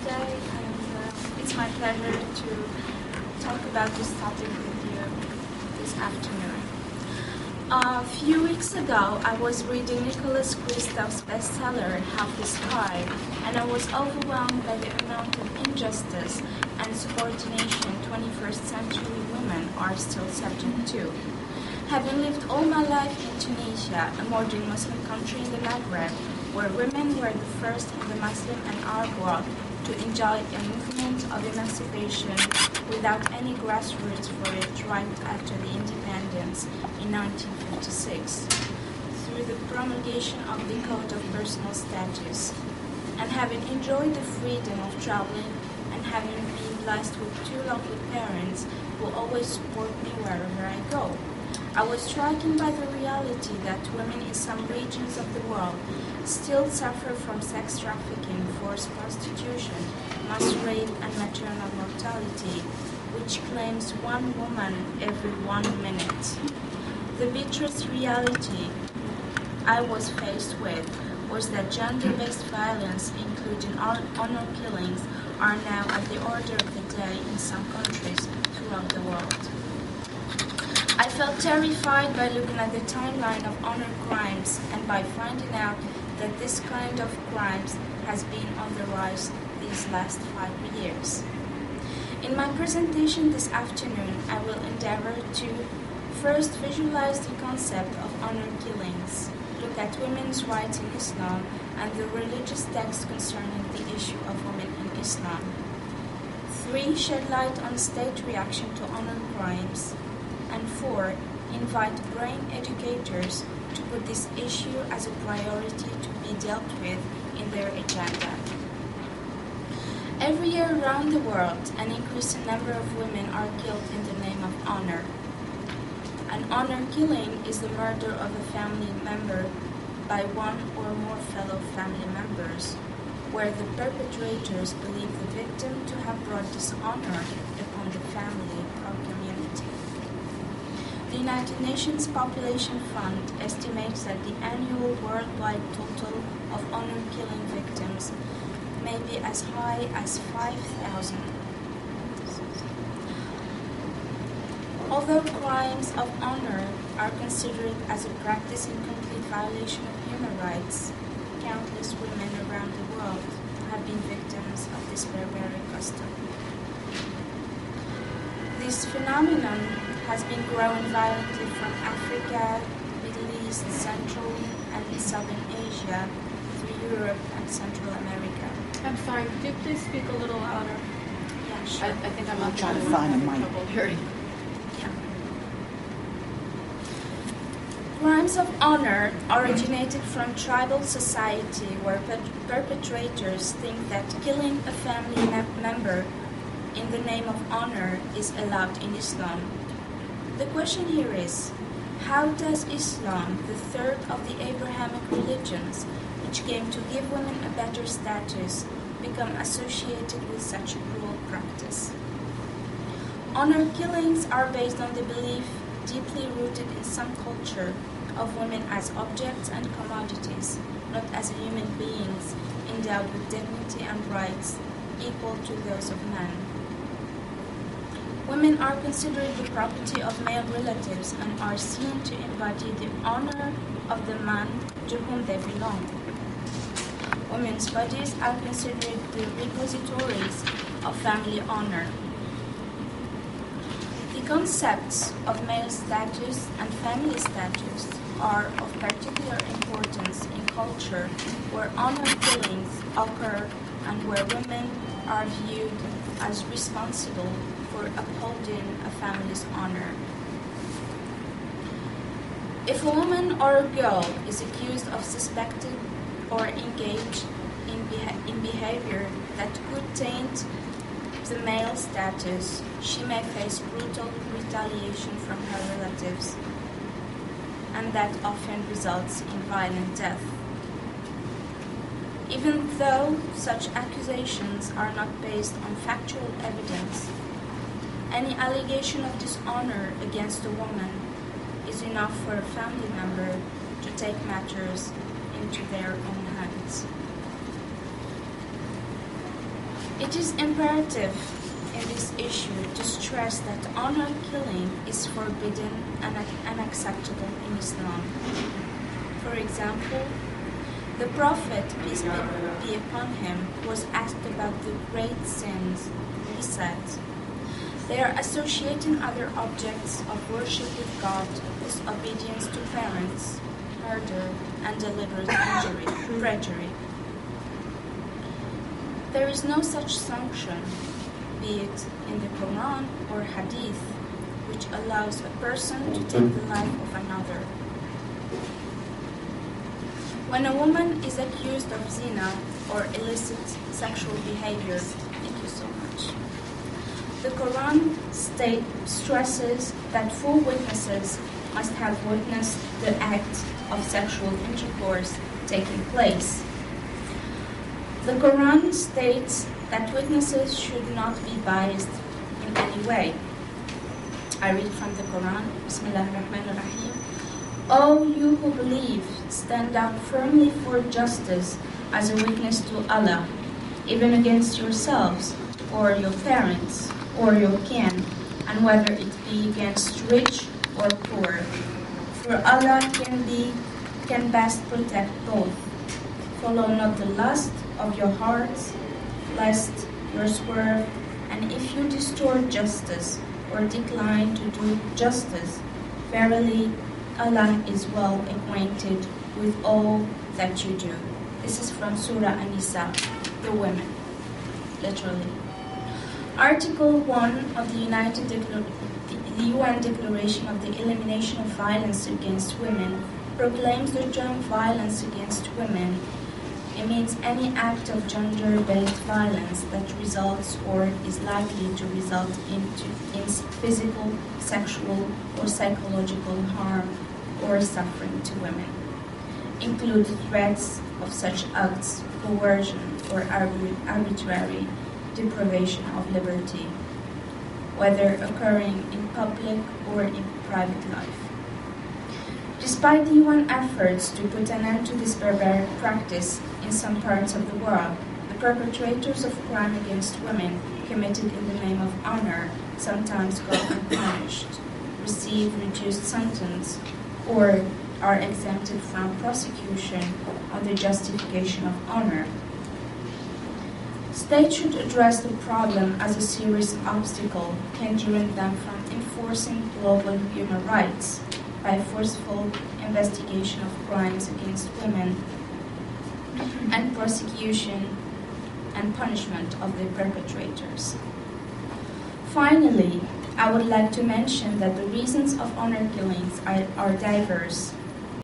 today, and it's my pleasure to talk about this topic with you this afternoon. A few weeks ago, I was reading Nicholas Kristof's bestseller, Half the Sky, and I was overwhelmed by the amount of injustice and subordination 21st century women are still subject to. Having lived all my life in Tunisia, a modern Muslim country in the Maghreb, where women were the first in the Muslim and Arab world to enjoy a movement of emancipation without any grassroots for it right after the independence in 1956, through the promulgation of the Code of Personal Status, and having enjoyed the freedom of traveling and having been blessed with two lovely parents who always support me wherever I go, I was stricken by the reality that women in some regions of the world still suffer from sex trafficking, forced prostitution, mass rape, and maternal mortality, which claims one woman every 1 minute. The bitterest reality I was faced with was that gender-based violence, including honor killings, are now at the order of the day in some countries throughout the world. I felt terrified by looking at the timeline of honor crimes and by finding out that this kind of crimes has been on the rise these last 5 years. In my presentation this afternoon, I will endeavor to first visualize the concept of honor killings, look at women's rights in Islam and the religious texts concerning the issue of women in Islam. 3. Shed light on state reaction to honor crimes. And 4. Invite brain educators to put this issue as a priority to be dealt with in their agenda. Every year around the world, an increasing number of women are killed in the name of honor. An honor killing is the murder of a family member by one or more fellow family members, where the perpetrators believe the victim to have brought dishonor upon the family or community. The United Nations Population Fund estimates that the annual worldwide total of honor killing victims may be as high as 5,000. Although crimes of honor are considered as a practice in complete violation of human rights, countless women around the world have been victims of this barbaric custom. This phenomenon has been growing violently from Africa, Middle East, Central and Southern Asia, through Europe and Central America. I'm sorry, could you please speak a little louder? Yeah, sure. I think I'm trying to find a mic. trouble hearing. Yeah. Crimes of honor originated from tribal society where perpetrators think that killing a family member in the name of honor is allowed in Islam. The question here is, how does Islam, the third of the Abrahamic religions, which came to give women a better status, become associated with such a cruel practice? Honor killings are based on the belief, deeply rooted in some culture, of women as objects and commodities, not as human beings endowed with dignity and rights equal to those of men. Women are considered the property of male relatives and are seen to embody the honor of the man to whom they belong. Women's bodies are considered the repositories of family honor. The concepts of male status and family status are of particular importance in culture where honor killings occur and where women are viewed as responsible for upholding a family's honor. If a woman or a girl is accused of suspected or engaged in behavior that could taint the male status, she may face brutal retaliation from her relatives, and that often results in violent death. Even though such accusations are not based on factual evidence, any allegation of dishonor against a woman is enough for a family member to take matters into their own hands. It is imperative in this issue to stress that honor killing is forbidden and unacceptable in Islam. For example, the Prophet, peace be upon him, was asked about the great sins. He said, "They are associating other objects of worship with God, disobedience to parents, murder, and deliberate injury, perjury." There is no such sanction, be it in the Quran or Hadith, which allows a person to take the life of another. When a woman is accused of zina or illicit sexual behavior, thank you so much. The Quran stresses that 4 witnesses must have witnessed the act of sexual intercourse taking place. The Quran states that witnesses should not be biased in any way. I read from the Quran, Bismillah ar-Rahman ar-Rahim. "O you who believe, stand up firmly for justice as a witness to Allah, even against yourselves, or your parents, or your kin, and whether it be against rich or poor. For Allah can best protect both. Follow not the lust of your hearts, lest you swerve, and if you distort justice or decline to do justice, verily Allah is well acquainted with all that you do." This is from Surah An-Nisa, the women, literally. Article 1 of the UN Declaration of the Elimination of Violence Against Women proclaims the term violence against women. It means any act of gender-based violence that results or is likely to result in physical, sexual, or psychological harm or suffering to women. Include threats of such acts, coercion, or arbitrary deprivation of liberty, whether occurring in public or in private life. Despite the UN efforts to put an end to this barbaric practice in some parts of the world, the perpetrators of crime against women committed in the name of honor sometimes go unpunished, receive reduced sentence, or are exempted from prosecution on the justification of honor. States should address the problem as a serious obstacle hindering them from enforcing global human rights by forceful investigation of crimes against women and prosecution and punishment of the perpetrators. Finally, I would like to mention that the reasons of honor killings are diverse